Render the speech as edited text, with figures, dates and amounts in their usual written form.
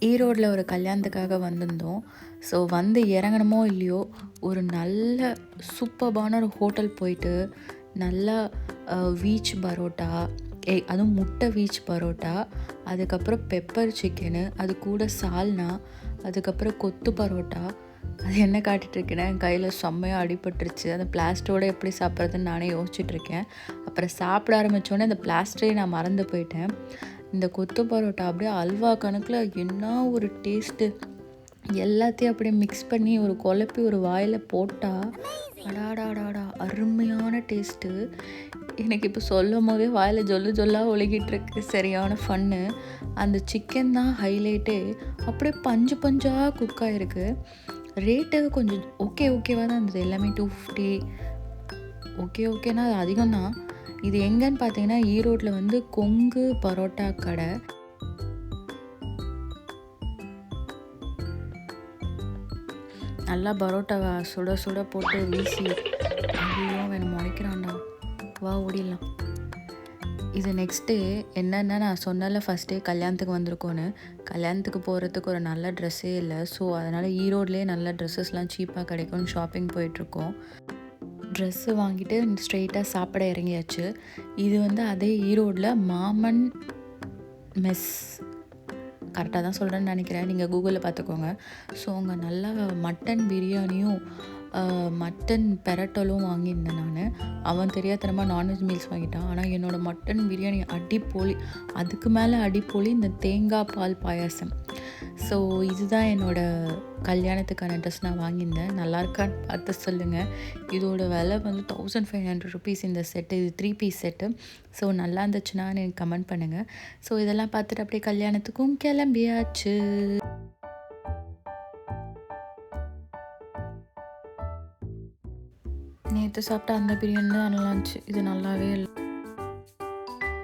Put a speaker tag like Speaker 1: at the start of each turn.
Speaker 1: ஈரோடில் ஒரு கல்யாணத்துக்காக வந்திருந்தோம். ஸோ வந்து இறங்கணுமோ இல்லையோ, ஒரு நல்ல சூப்பர்பான ஒரு ஹோட்டல் போயிட்டு நல்லா வீச் பரோட்டா, அதுவும் முட்டை வீச் பரோட்டா, அதுக்கப்புறம் பெப்பர் சிக்கனு, அது கூட சால்னா, அதுக்கப்புறம் கொத்து பரோட்டா. அது என்ன காட்டிகிட்ருக்கேன்னா, என் கையில் செம்மையாக அடிபட்டுருச்சு. அந்த பிளாஸ்டரோடு எப்படி சாப்பிட்றதுன்னு நானே யோசிச்சுட்ருக்கேன். அப்புறம் சாப்பிட ஆரம்பித்தோடனே அந்த பிளாஸ்டரே நான் மறந்து போயிட்டேன். இந்த கொத்து பரோட்டா அப்படியே அல்வா கணக்கில் என்ன ஒரு டேஸ்ட்டு! எல்லாத்தையும் அப்படியே மிக்ஸ் பண்ணி ஒரு குழப்பி ஒரு வாயில் போட்டால் அடாடாடாடா அருமையான டேஸ்ட்டு. எனக்கு இப்போ சொல்லும் போதே வாயில் ஜொல்லு ஜொல்லாக ஒழுகிட்டுருக்கு. சரியான ஃபன்னு. அந்த சிக்கன் தான் ஹைலைட்டே. அப்படியே பஞ்சு பஞ்சாக குக் ஆகிருக்கு. ரேட்டு கொஞ்சம் ஓகேவாக தான் இருந்தது. எல்லாமே 250. ஓகேனா அது அதிகம்தான். இது எங்கன்னு பார்த்தீங்கன்னா, ஈரோட்டில் வந்து கொங்கு பரோட்டா கடை. நல்லா பரோட்டாவை சுட சுட போட்டு வீசி, ஐயோ வேணும் முறைக்கிறான்டா, வா ஓடிடலாம். இது நெக்ஸ்ட்டு என்னென்னா, நான் சொன்னல ஃபஸ்ட்டே கல்யாணத்துக்கு வந்திருக்கோன்னு. கல்யாணத்துக்கு போகிறதுக்கு ஒரு நல்ல ட்ரெஸ்ஸே இல்லை. ஸோ அதனால் ஈரோட்லேயே நல்ல ட்ரெஸ்ஸஸ்லாம் சீப்பாக கிடைக்கும்னு ஷாப்பிங் போயிட்டுருக்கோம். ட்ரெஸ்ஸு வாங்கிட்டு ஸ்ட்ரெயிட்டாக சாப்பிட இறங்கியாச்சு. இது வந்து அதே ஈரோடில் மாமன் மெஸ், கரெக்டாக தான் சொல்கிறேன்னு நினைக்கிறேன். நீங்கள் கூகுளில் பார்த்துக்கோங்க. ஸோ அங்கே நல்லா மட்டன் பிரியாணியும் மட்டன் பெரட்டலும் வாங்கியிருந்தேன் நான். அவன் தெரியாதனமாக நான்வெஜ் மீல்ஸ் வாங்கிட்டான். ஆனால் என்னோடய மட்டன் பிரியாணி அடிப்பொலி. அதுக்கு மேலே அடிப்பொலி இந்த தேங்காய் பால் பாயாசம். ஸோ இதுதான் என்னோடய கல்யாணத்துக்கான ட்ரெஸ் நான் வாங்கியிருந்தேன். நல்லா இருக்கான்னு பார்த்து சொல்லுங்கள். இதோட விலை வந்து 1500 ருபீஸ் இந்த செட்டு. இது 3 பீஸ் செட்டு. ஸோ நல்லா இருந்துச்சுன்னா எனக்கு கமெண்ட் பண்ணுங்கள். ஸோ இதெல்லாம் பார்த்துட்டு அப்படியே கல்யாணத்துக்கும் கிளம்பியாச்சு. நேற்று சாப்பிட்ட அந்த பிரியாணி தான் நல்லா இருந்துச்சு. இது நல்லாவே இல்லை.